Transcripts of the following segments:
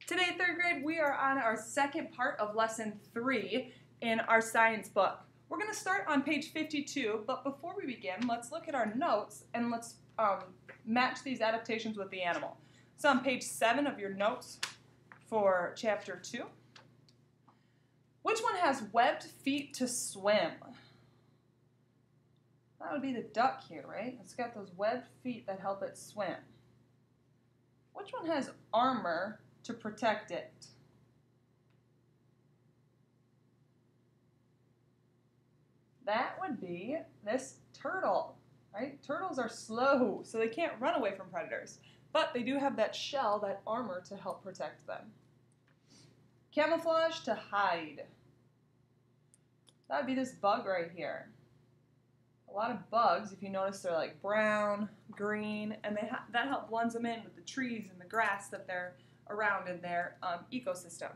Today, third grade, we are on our second part of lesson 3 in our science book. We're going to start on page 52, but before we begin, let's look at our notes and let's match these adaptations with the animal. So on page 7 of your notes for chapter 2, which one has webbed feet to swim? That would be the duck here, right? It's got those webbed feet that help it swim. Which one has armor to protect it? That would be this turtle, right? Turtles are slow, so they can't run away from predators, but they do have that shell, that armor to help protect them. Camouflage to hide. That would be this bug right here. A lot of bugs, if you notice, they're like brown, green, and that help blends them in with the trees and the grass that they're around in their ecosystem.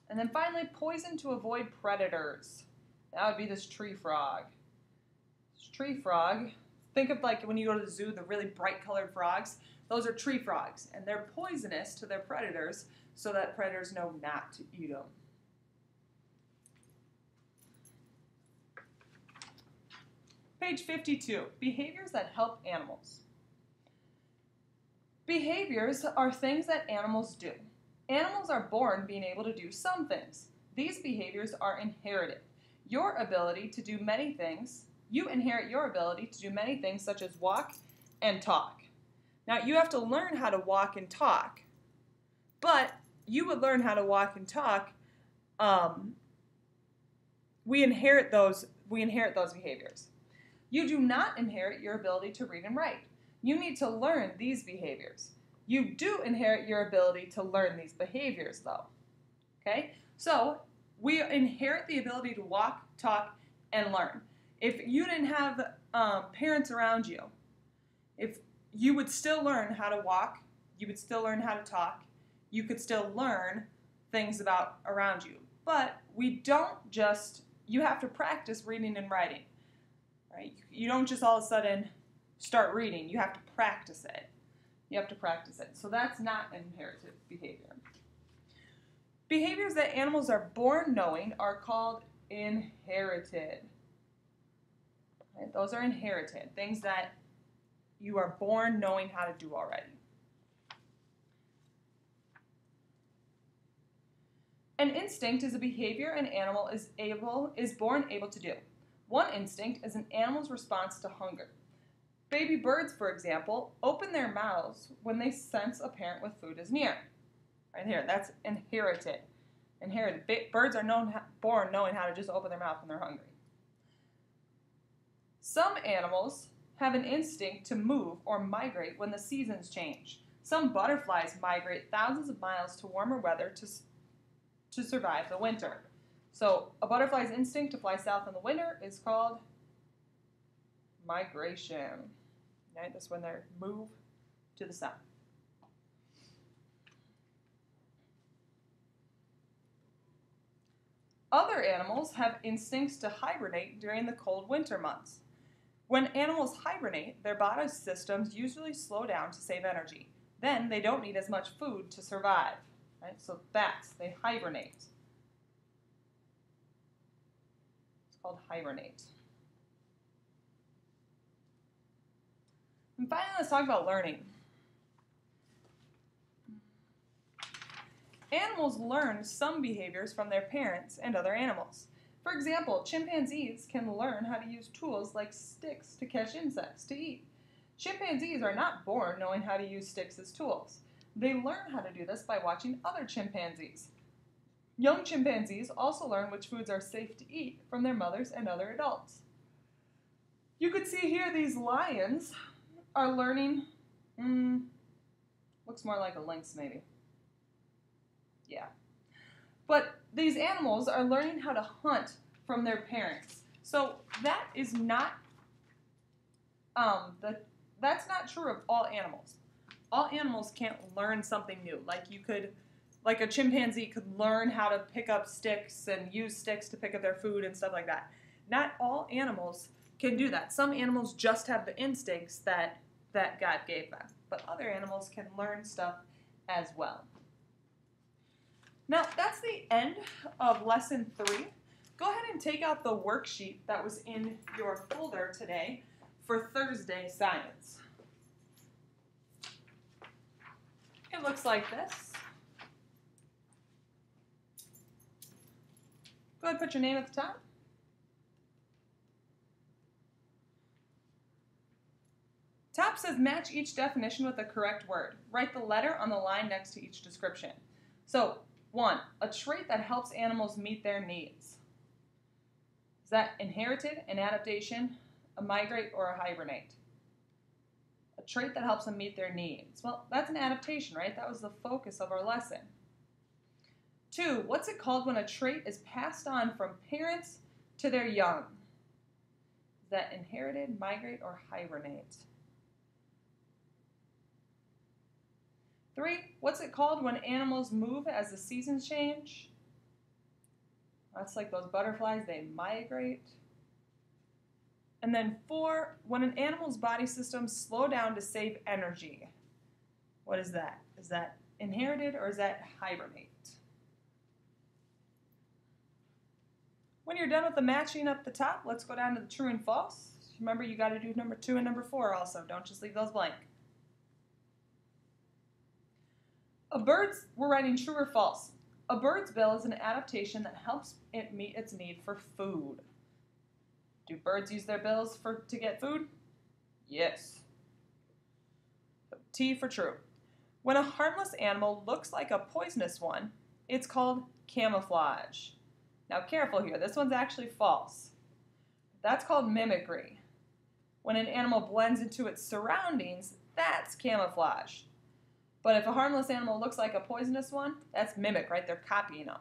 And then finally, poison to avoid predators. That would be this tree frog. This tree frog, think of like when you go to the zoo, the really bright colored frogs. Those are tree frogs, and they're poisonous to their predators so that predators know not to eat them. Page 52, behaviors that help animals. Behaviors are things that animals do. Animals are born being able to do some things. These behaviors are inherited. Your ability to do many things, you inherit your ability to do many things such as walk and talk. Now you have to learn how to walk and talk, but you would learn how to walk and talk. We inherit those behaviors. You do not inherit your ability to read and write. You need to learn these behaviors. You do inherit your ability to learn these behaviors, though. Okay? So, we inherit the ability to walk, talk, and learn. If you didn't have parents around you, if you would still learn how to walk, you would still learn how to talk, you could still learn things about around you. But we don't just, you have to practice reading and writing. Right? You don't just all of a sudden start reading. You have to practice it. You have to practice it. So that's not an inherited behavior. Behaviors that animals are born knowing are called inherited. Right? Those are inherited. Things that you are born knowing how to do already. An instinct is a behavior an animal is born able to do. One instinct is an animal's response to hunger. Baby birds, for example, open their mouths when they sense a parent with food is near. Right here, that's inherited. Inherited. Birds are born knowing how to just open their mouth when they're hungry. Some animals have an instinct to move or migrate when the seasons change. Some butterflies migrate thousands of miles to warmer weather to survive the winter. So a butterfly's instinct to fly south in the winter is called migration. Right? That's when they move to the south. Other animals have instincts to hibernate during the cold winter months. When animals hibernate, their body systems usually slow down to save energy. Then they don't need as much food to survive. Right? So they hibernate. Called hibernate. And finally, let's talk about learning. Animals learn some behaviors from their parents and other animals. For example, chimpanzees can learn how to use tools like sticks to catch insects to eat. Chimpanzees are not born knowing how to use sticks as tools. They learn how to do this by watching other chimpanzees. Young chimpanzees also learn which foods are safe to eat from their mothers and other adults. You could see here these lions are learning, looks more like a lynx maybe. Yeah. But these animals are learning how to hunt from their parents. So that is not, that's not true of all animals. All animals can't learn something new. Like a chimpanzee could learn how to pick up sticks and use sticks to pick up their food and stuff like that. Not all animals can do that. Some animals just have the instincts that God gave them. But other animals can learn stuff as well. Now, that's the end of lesson 3. Go ahead and take out the worksheet that was in your folder today for Thursday science. It looks like this. Go ahead and put your name at the top. Top says match each definition with the correct word. Write the letter on the line next to each description. So, 1, a trait that helps animals meet their needs. Is that inherited, an adaptation, a migrate, or a hibernate? A trait that helps them meet their needs. Well, that's an adaptation, right? That was the focus of our lesson. 2, what's it called when a trait is passed on from parents to their young? Is that inherited, migrate, or hibernate? 3, what's it called when animals move as the seasons change? That's like those butterflies, they migrate. And then 4, when an animal's body systems slow down to save energy. What is that? Is that inherited or is that hibernate? When you're done with the matching up the top, let's go down to the true and false. Remember, you got to do number 2 and number 4 also. Don't just leave those blank. We're writing true or false. A bird's bill is an adaptation that helps it meet its need for food. Do birds use their bills to get food? Yes. T for true. When a harmless animal looks like a poisonous one, it's called camouflage. Now careful here, this one's actually false. That's called mimicry. When an animal blends into its surroundings, that's camouflage. But if a harmless animal looks like a poisonous one, that's mimic, right? They're copying them.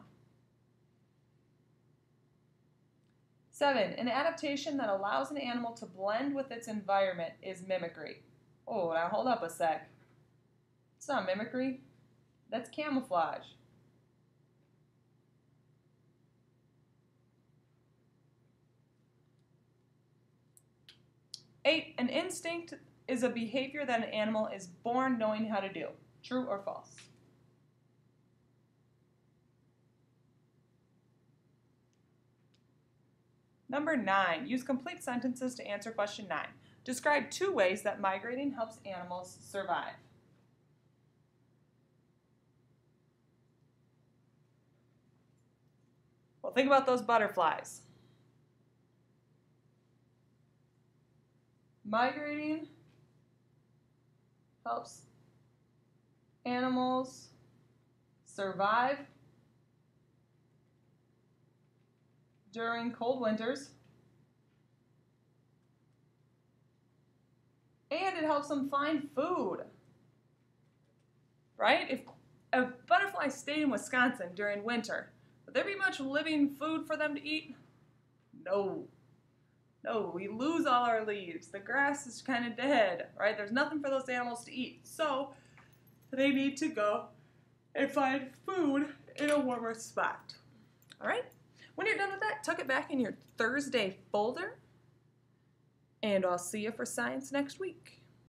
7, an adaptation that allows an animal to blend with its environment is mimicry. Oh, now hold up a sec. It's not mimicry. That's camouflage. 8, an instinct is a behavior that an animal is born knowing how to do. True or false? Number 9, use complete sentences to answer question 9. Describe 2 ways that migrating helps animals survive. Well, think about those butterflies. Migrating helps animals survive during cold winters, and it helps them find food, right? If a butterfly stayed in Wisconsin during winter, would there be much living food for them to eat? No. No, we lose all our leaves. The grass is kind of dead, right? There's nothing for those animals to eat. So they need to go and find food in a warmer spot. All right? When you're done with that, tuck it back in your Thursday folder, and I'll see you for science next week.